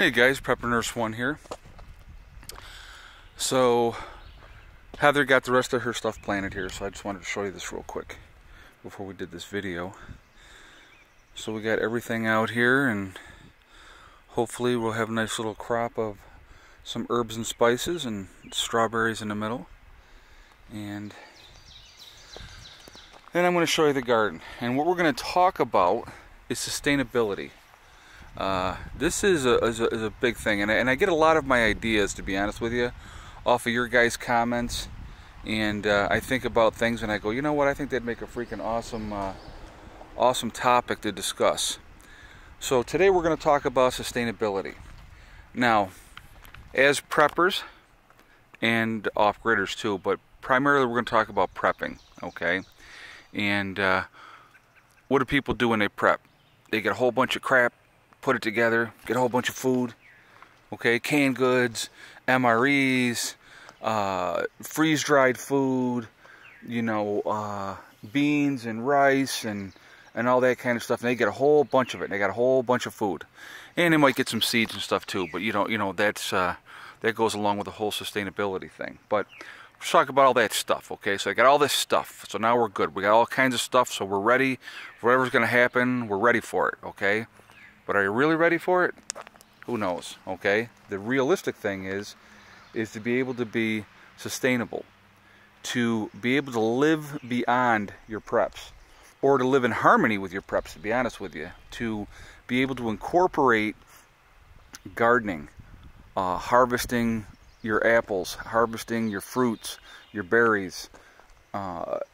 Hey guys, Prepper Nurse 1 here. So Heather got the rest of her stuff planted here, so I just wanted to show you this real quick before we did this video. So we got everything out here, and hopefully we'll have a nice little crop of some herbs and spices and strawberries in the middle. And then I'm going to show you the garden. And what we're going to talk about is sustainability. This is a big thing, and I get a lot of my ideas, to be honest with you, off of your guys' comments, and I think about things and I go, you know what, I think that'd make a freaking awesome topic to discuss. So today we're going to talk about sustainability. Now, as preppers and off-gridders too, but primarily we're going to talk about prepping, okay? And what do people do when they prep? They get a whole bunch of crap, put it together, get a whole bunch of food, okay, canned goods, MREs, freeze-dried food, you know, beans and rice and all that kind of stuff. And they get a whole bunch of it. And they got a whole bunch of food, and they might get some seeds and stuff too. But you know that's that goes along with the whole sustainability thing. But let's talk about all that stuff, okay? So I got all this stuff. So now we're good. We got all kinds of stuff. So we're ready. Whatever's going to happen, we're ready for it, okay? But are you really ready for it? Who knows, okay? The realistic thing is to be able to be sustainable, to be able to live beyond your preps, or to live in harmony with your preps, to be honest with you, to be able to incorporate gardening, harvesting your apples, harvesting your fruits, your berries,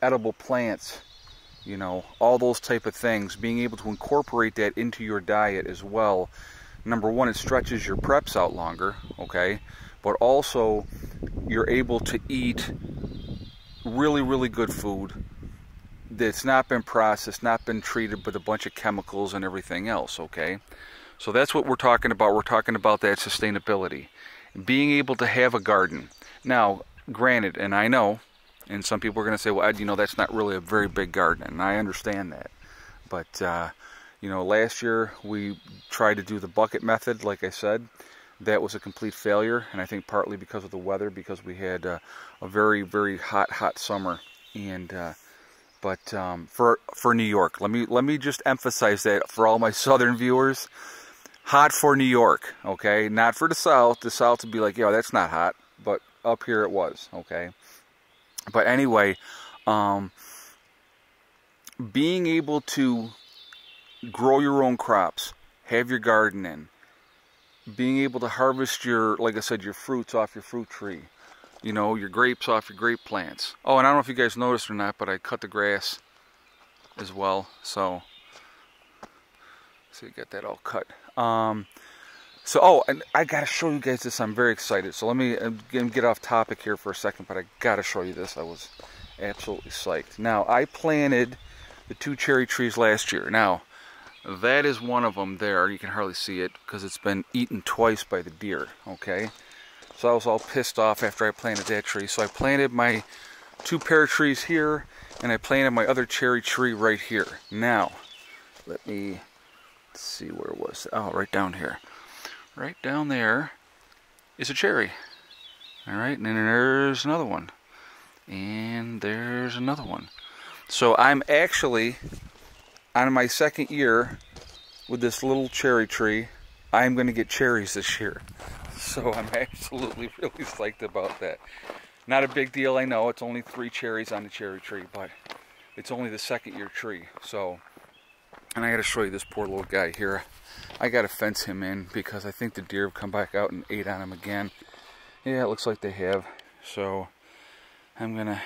edible plants, you know, all those type of things, being able to incorporate that into your diet as well. Number one, it stretches your preps out longer, okay? But also, you're able to eat really, really good food that's not been processed, not been treated with a bunch of chemicals and everything else, okay? So that's what we're talking about. We're talking about that sustainability. Being able to have a garden. Now, granted, and I know, and some people are going to say, well, Ed, you know, that's not really a very big garden, and I understand that. But, you know, last year we tried to do the bucket method, like I said. That was a complete failure, and I think partly because of the weather, because we had a very, very hot summer. And but for New York, let me just emphasize that for all my southern viewers, hot for New York, okay? Not for the South. The South would be like, yeah, that's not hot, but up here it was, okay? But anyway, being able to grow your own crops, have your garden in, being able to harvest your, like I said, your fruits off your fruit tree, you know, your grapes off your grape plants. Oh, and I don't know if you guys noticed or not, but I cut the grass as well, so you get that all cut. So, oh, and I gotta show you guys this. I'm very excited. So let me get off topic here for a second, but I gotta show you this. I was absolutely psyched. Now, I planted the 2 cherry trees last year. Now, that is one of them there. You can hardly see it because it's been eaten twice by the deer, okay? So I was all pissed off after I planted that tree. So I planted my 2 pear trees here, and I planted my other cherry tree right here. Now, let me see where it was. Oh, right down here. Right down there is a cherry. Alright, and then there's another one. And there's another one. So I'm actually on my 2nd year with this little cherry tree. I'm going to get cherries this year. So I'm absolutely really psyched about that. Not a big deal, I know. It's only 3 cherries on the cherry tree, but it's only the 2nd year tree. So, and I got to show you this poor little guy here. I got to fence him in because I think the deer have come back out and ate on him again. Yeah, it looks like they have. So I'm gonna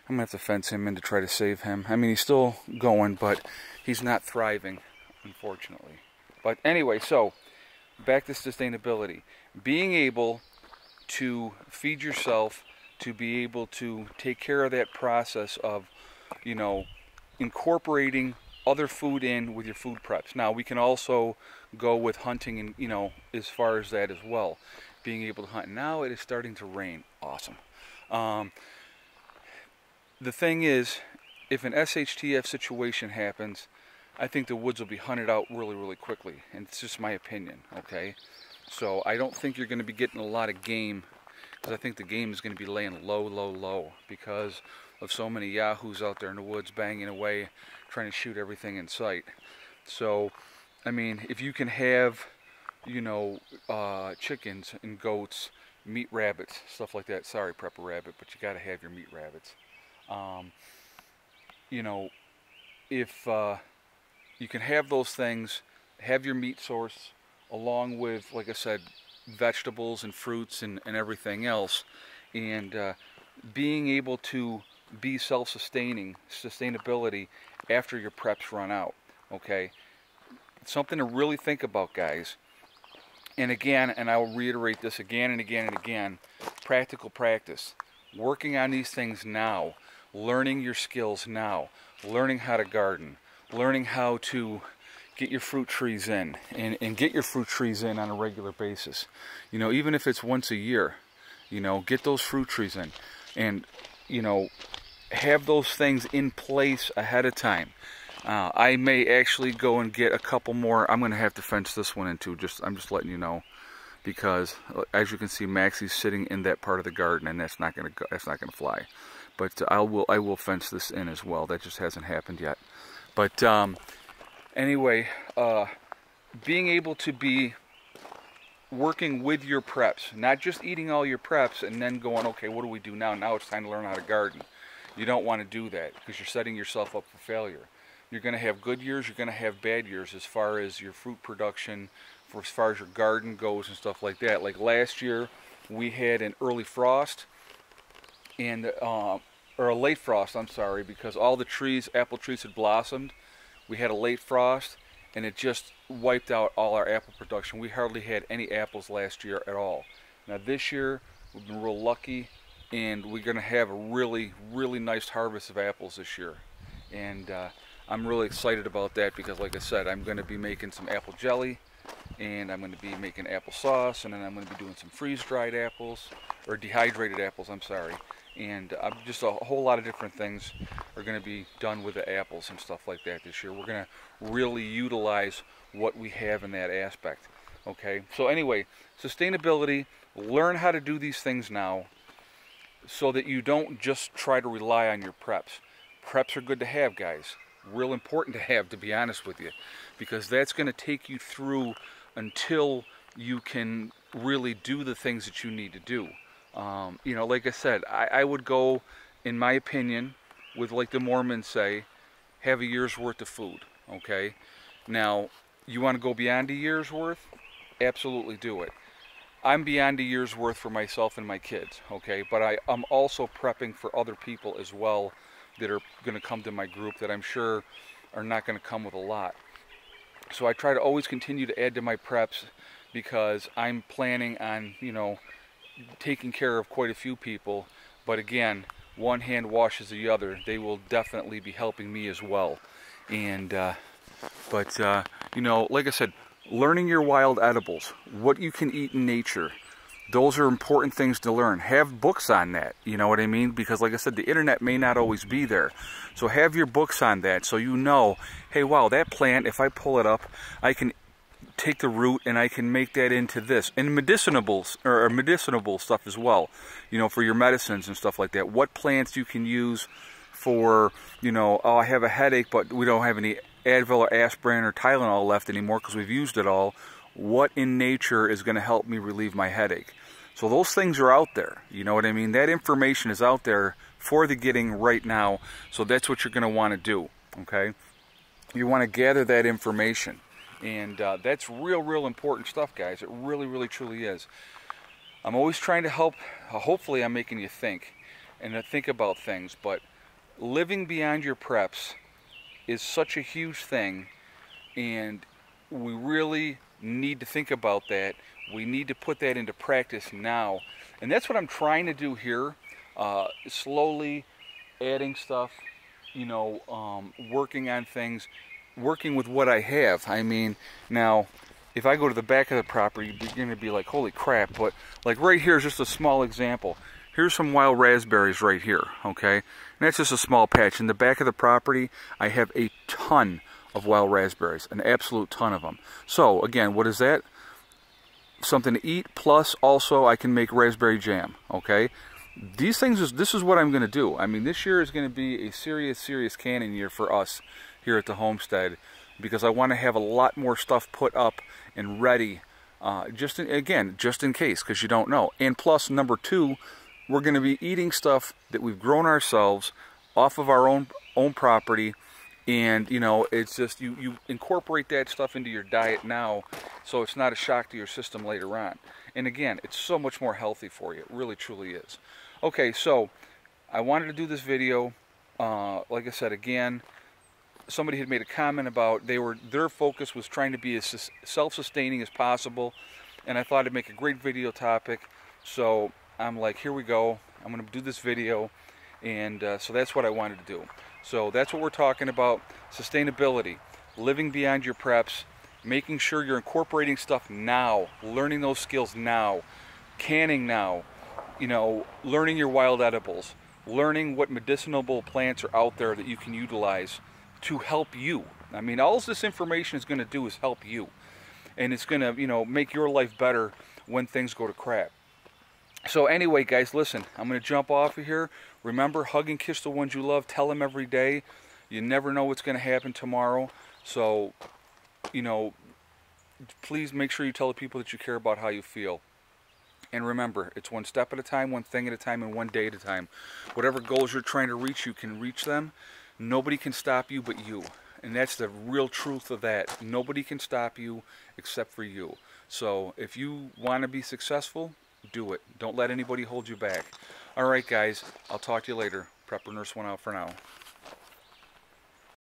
have to fence him in to try to save him. I mean, he's still going, but he's not thriving, unfortunately. But anyway, so back to sustainability. Being able to feed yourself, to be able to take care of that process of, you know, incorporating other food in with your food preps. Now, we can also go with hunting and, you know, as far as that as well. Being able to hunt. Now it is starting to rain. Awesome. The thing is, if an S.H.T.F situation happens, I think the woods will be hunted out really, really quickly. And it's just my opinion, okay? So I don't think you're going to be getting a lot of game, because I think the game is going to be laying low, low, low because of so many yahoos out there in the woods banging away, trying to shoot everything in sight. So, I mean, if you can have, you know, chickens and goats, meat rabbits, stuff like that. Sorry, prepper rabbit, but you got to have your meat rabbits. You know, if you can have those things, have your meat source, along with, like I said, vegetables and fruits and everything else, and being able to be self-sustaining, sustainability after your preps run out, okay? It's something to really think about, guys. And again, and I will reiterate this again and again and again, practical practice. Working on these things now, learning your skills now, learning how to garden, learning how to get your fruit trees in, and get your fruit trees in on a regular basis. You know, even if it's once a year, you know, get those fruit trees in. And, you know, have those things in place ahead of time. I may actually go and get a couple more. I'm going to have to fence this one in too. I'm just letting you know, because as you can see, Maxie's sitting in that part of the garden, and that's not going to fly. But I will fence this in as well. That just hasn't happened yet. But anyway, being able to be working with your preps, not just eating all your preps and then going, okay, what do we do now? Now it's time to learn how to garden. You don't want to do that, because you're setting yourself up for failure. You're going to have good years, you're going to have bad years as far as your fruit production, as far as your garden goes and stuff like that. Like last year, we had an early frost, and or a late frost, I'm sorry, because all the trees, apple trees had blossomed. We had a late frost, and it just wiped out all our apple production. We hardly had any apples last year at all. Now this year, we've been real lucky, and we're going to have a really, really nice harvest of apples this year. And I'm really excited about that, because like I said, I'm going to be making some apple jelly, and I'm going to be making applesauce, and then I'm going to be doing some freeze-dried apples, or dehydrated apples, I'm sorry. And just a whole lot of different things are going to be done with the apples and stuff like that this year. We're going to really utilize what we have in that aspect. Okay, so anyway, sustainability, learn how to do these things now, so that you don't just try to rely on your preps. Preps are good to have, guys. Real important to have, to be honest with you, because that's going to take you through until you can really do the things that you need to do. You know, like I said, I would go, in my opinion, with like the Mormons say, have a year's worth of food, okay? Now, you want to go beyond a year's worth? Absolutely do it. I'm beyond a year's worth for myself and my kids, okay? But I'm also prepping for other people as well that are going to come to my group that I'm sure are not going to come with a lot. So I try to always continue to add to my preps, because I'm planning on, you know, taking care of quite a few people. But again, one hand washes the other. They will definitely be helping me as well. And you know, like I said, learning your wild edibles, what you can eat in nature, those are important things to learn. Have books on that, you know what I mean? Because like I said, the internet may not always be there. So have your books on that, so you know, hey, wow, that plant, if I pull it up, I can take the root and I can make that into this. And medicinal stuff as well, you know, for your medicines and stuff like that. What plants you can use for, you know, oh, I have a headache, but we don't have any Advil or aspirin or Tylenol left anymore because we've used it all. What in nature is going to help me relieve my headache? So those things are out there, you know what I mean? That information is out there for the getting right now, so that's what you're going to want to do, okay? You want to gather that information, and that's real important stuff, guys. It really, really, truly is. I'm always trying to help. Hopefully I'm making you think and think about things, but living beyond your preps is such a huge thing, and we really need to think about that. We need to put that into practice now, and that's what I'm trying to do here. Slowly adding stuff, you know, working on things, working with what I have. I mean, now if I go to the back of the property, you're going to be like, holy crap. But like right here is just a small example. Here's some wild raspberries right here, okay? And that's just a small patch. In the back of the property, I have a ton of wild raspberries, an absolute ton of them. So again, what is that? Something to eat, plus also I can make raspberry jam, okay? These things, this is what I'm going to do. I mean, this year is going to be a serious canning year for us here at the homestead, because I want to have a lot more stuff put up and ready, just in case, because you don't know. And plus, number two, we're going to be eating stuff that we've grown ourselves off of our own property. And you know, it's just you incorporate that stuff into your diet now, so it's not a shock to your system later on. And again, it's so much more healthy for you. It really truly is. Okay, so I wanted to do this video. Like I said, again, somebody had made a comment about their focus was trying to be as self-sustaining as possible, and I thought it'd make a great video topic. So I'm like, here we go. I'm going to do this video, and so that's what I wanted to do. So that's what we're talking about: sustainability, living beyond your preps, making sure you're incorporating stuff now, learning those skills now, canning now, you know, learning your wild edibles, learning what medicinal plants are out there that you can utilize to help you. I mean, all this information is going to do is help you, and it's going to, you know, make your life better when things go to crap. So anyway, guys, listen, I'm going to jump off of here. Remember, hug and kiss the ones you love. Tell them every day. You never know what's going to happen tomorrow. So, you know, please make sure you tell the people that you care about how you feel. And remember, it's one step at a time, one thing at a time, and one day at a time. Whatever goals you're trying to reach, you can reach them. Nobody can stop you but you. And that's the real truth of that. Nobody can stop you except for you. So if you want to be successful, do it. Don't let anybody hold you back. All right, guys, I'll talk to you later. Prepper Nurse 1 out for now.